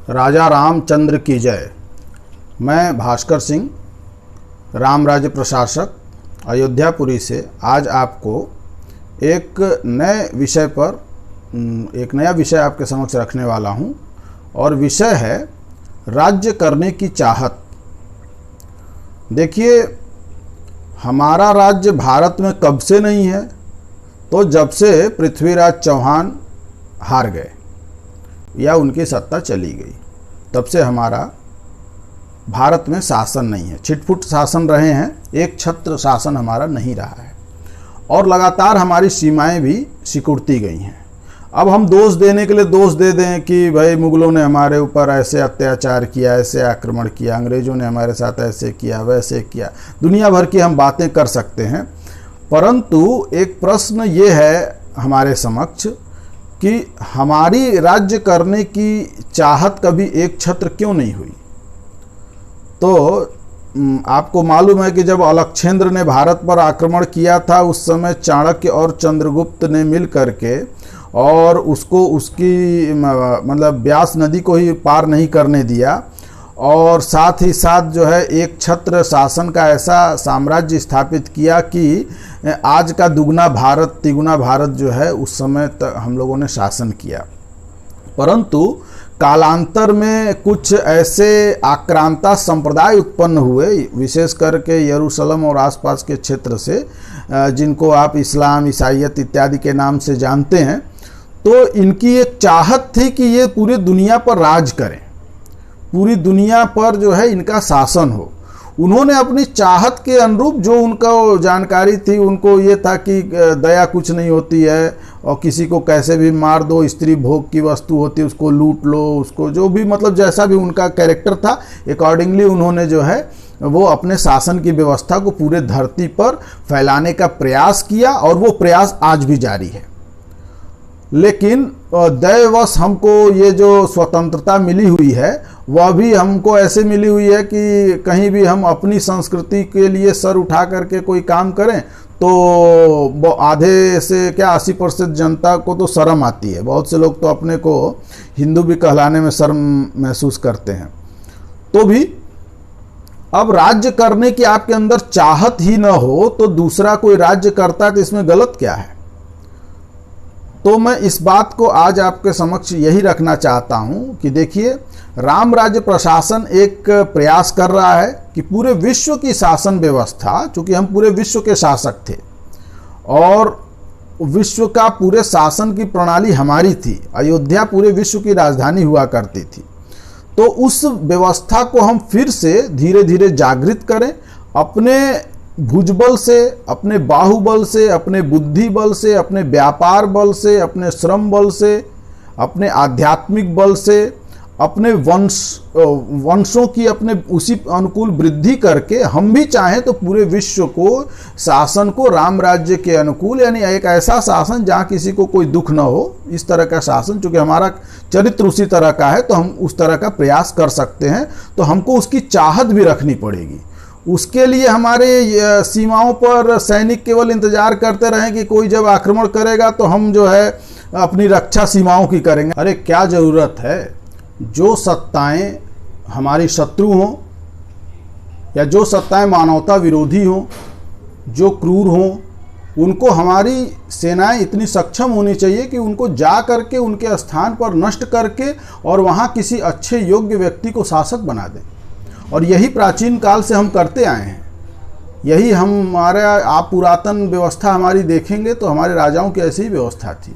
राजा रामचंद्र की जय। मैं भास्कर सिंह, राम राज्य प्रशासक, अयोध्यापुरी से आज आपको एक नया विषय आपके समक्ष रखने वाला हूं और विषय है राज्य करने की चाहत। देखिए, हमारा राज्य भारत में कब से नहीं है, तो जब से पृथ्वीराज चौहान हार गए या उनकी सत्ता चली गई, तब से हमारा भारत में शासन नहीं है। छिटपुट शासन रहे हैं, एक छत्र शासन हमारा नहीं रहा है और लगातार हमारी सीमाएं भी सिकुड़ती गई हैं। अब हम दोष देने के लिए दोष दे दें कि भाई मुगलों ने हमारे ऊपर ऐसे अत्याचार किया, ऐसे आक्रमण किया, अंग्रेज़ों ने हमारे साथ ऐसे किया, वैसे किया, दुनिया भर की हम बातें कर सकते हैं। परंतु एक प्रश्न ये है हमारे समक्ष कि हमारी राज्य करने की चाहत कभी एक छत्र क्यों नहीं हुई। तो आपको मालूम है कि जब अलक्षेंद्र ने भारत पर आक्रमण किया था, उस समय चाणक्य और चंद्रगुप्त ने मिल करके और उसको उसकी मतलब ब्यास नदी को ही पार नहीं करने दिया और साथ ही साथ जो है एक छत्र शासन का ऐसा साम्राज्य स्थापित किया कि आज का दुगना भारत तिगुना भारत जो है उस समय तक हम लोगों ने शासन किया। परंतु कालांतर में कुछ ऐसे आक्रांता संप्रदाय उत्पन्न हुए, विशेष करके यरूशलेम और आसपास के क्षेत्र से, जिनको आप इस्लाम, ईसाईयत इत्यादि के नाम से जानते हैं। तो इनकी एक चाहत थी कि ये पूरी दुनिया पर राज करें, पूरी दुनिया पर जो है इनका शासन हो। उन्होंने अपनी चाहत के अनुरूप जो उनका जानकारी थी, उनको ये था कि दया कुछ नहीं होती है और किसी को कैसे भी मार दो, स्त्री भोग की वस्तु होती है उसको लूट लो, उसको जो भी मतलब जैसा भी उनका कैरेक्टर था, अकॉर्डिंगली उन्होंने जो है वो अपने शासन की व्यवस्था को पूरे धरती पर फैलाने का प्रयास किया और वो प्रयास आज भी जारी है। लेकिन दैववश हमको ये जो स्वतंत्रता मिली हुई है वह भी हमको ऐसे मिली हुई है कि कहीं भी हम अपनी संस्कृति के लिए सर उठा करके कोई काम करें तो आधे से क्या 80% जनता को तो शर्म आती है। बहुत से लोग तो अपने को हिंदू भी कहलाने में शर्म महसूस करते हैं। तो भी अब राज्य करने की आपके अंदर चाहत ही न हो तो दूसरा कोई राज्य करता है तो इसमें गलत क्या है। तो मैं इस बात को आज आपके समक्ष यही रखना चाहता हूं कि देखिए, राम राज्य प्रशासन एक प्रयास कर रहा है कि पूरे विश्व की शासन व्यवस्था, चूंकि हम पूरे विश्व के शासक थे और विश्व का पूरे शासन की प्रणाली हमारी थी, अयोध्या पूरे विश्व की राजधानी हुआ करती थी, तो उस व्यवस्था को हम फिर से धीरे धीरे जागृत करें, अपने भुजबल से, अपने बाहुबल से, अपने बुद्धि बल से, अपने व्यापार बल से, अपने श्रम बल से, अपने आध्यात्मिक बल से, अपने वंशों की अपने उसी अनुकूल वृद्धि करके हम भी चाहें तो पूरे विश्व को शासन को राम राज्य के अनुकूल, यानी एक ऐसा शासन जहां किसी को कोई दुख न हो, इस तरह का शासन, चूंकि हमारा चरित्र उसी तरह का है तो हम उस तरह का प्रयास कर सकते हैं। तो हमको उसकी चाहत भी रखनी पड़ेगी। उसके लिए हमारे सीमाओं पर सैनिक केवल इंतजार करते रहें कि कोई जब आक्रमण करेगा तो हम जो है अपनी रक्षा सीमाओं की करेंगे। अरे क्या ज़रूरत है, जो सत्ताएं हमारी शत्रु हों या जो सत्ताएं मानवता विरोधी हों, जो क्रूर हों, उनको हमारी सेनाएं इतनी सक्षम होनी चाहिए कि उनको जा करके उनके स्थान पर नष्ट करके और वहाँ किसी अच्छे योग्य व्यक्ति को शासक बना दें। और यही प्राचीन काल से हम करते आए हैं। यही हमारे आप पुरातन व्यवस्था हमारी देखेंगे तो हमारे राजाओं की ऐसी ही व्यवस्था थी।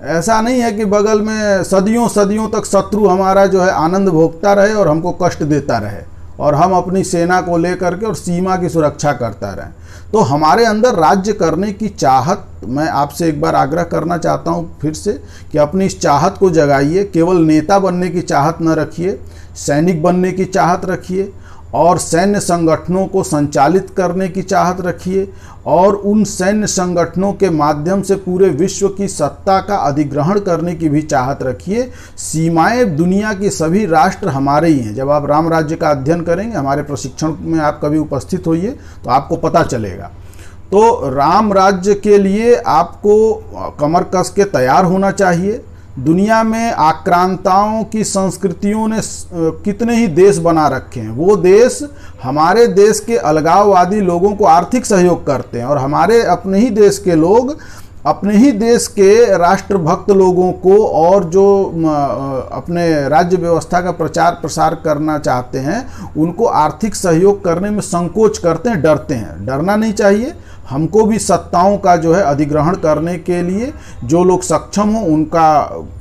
ऐसा नहीं है कि बगल में सदियों सदियों तक शत्रु हमारा जो है आनंद भोगता रहे और हमको कष्ट देता रहे और हम अपनी सेना को लेकर के और सीमा की सुरक्षा करता रहें। तो हमारे अंदर राज्य करने की चाहत, मैं आपसे एक बार आग्रह करना चाहता हूं फिर से कि अपनी इस चाहत को जगाइए। केवल नेता बनने की चाहत न रखिए, सैनिक बनने की चाहत रखिए और सैन्य संगठनों को संचालित करने की चाहत रखिए और उन सैन्य संगठनों के माध्यम से पूरे विश्व की सत्ता का अधिग्रहण करने की भी चाहत रखिए। सीमाएं दुनिया की सभी राष्ट्र हमारे ही हैं। जब आप राम राज्य का अध्ययन करेंगे, हमारे प्रशिक्षण में आप कभी उपस्थित होइए तो आपको पता चलेगा। तो राम राज्य के लिए आपको कमर कस के तैयार होना चाहिए। दुनिया में आक्रांताओं की संस्कृतियों ने कितने ही देश बना रखे हैं। वो देश हमारे देश के अलगाववादी लोगों को आर्थिक सहयोग करते हैं और हमारे अपने ही देश के लोग अपने ही देश के राष्ट्रभक्त लोगों को और जो अपने राज्य व्यवस्था का प्रचार प्रसार करना चाहते हैं उनको आर्थिक सहयोग करने में संकोच करते हैं, डरते हैं। डरना नहीं चाहिए। हमको भी सत्ताओं का जो है अधिग्रहण करने के लिए जो लोग सक्षम हों उनका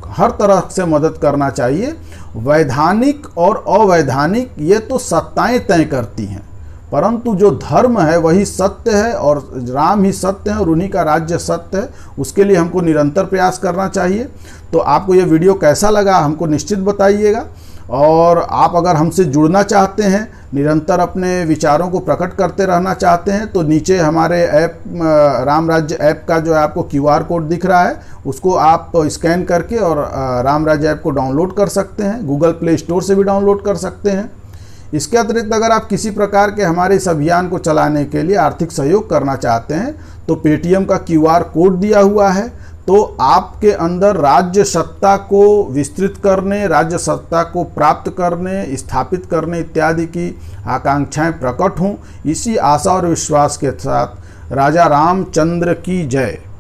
हर तरह से मदद करना चाहिए। वैधानिक और अवैधानिक ये तो सत्ताएं तय करती हैं, परंतु जो धर्म है वही सत्य है और राम ही सत्य है और उन्हीं का राज्य सत्य है। उसके लिए हमको निरंतर प्रयास करना चाहिए। तो आपको ये वीडियो कैसा लगा हमको निश्चित बताइएगा, और आप अगर हमसे जुड़ना चाहते हैं, निरंतर अपने विचारों को प्रकट करते रहना चाहते हैं, तो नीचे हमारे ऐप राम राज्य ऐप का जो है आपको QR कोड दिख रहा है, उसको आप स्कैन करके और राम राज्य ऐप को डाउनलोड कर सकते हैं। गूगल प्ले स्टोर से भी डाउनलोड कर सकते हैं। इसके अतिरिक्त अगर आप किसी प्रकार के हमारे इस अभियान को चलाने के लिए आर्थिक सहयोग करना चाहते हैं तो पेटीएम का QR कोड दिया हुआ है। तो आपके अंदर राज्य सत्ता को विस्तृत करने, राज्य सत्ता को प्राप्त करने, स्थापित करने इत्यादि की आकांक्षाएं प्रकट हों, इसी आशा और विश्वास के साथ राजा रामचंद्र की जय।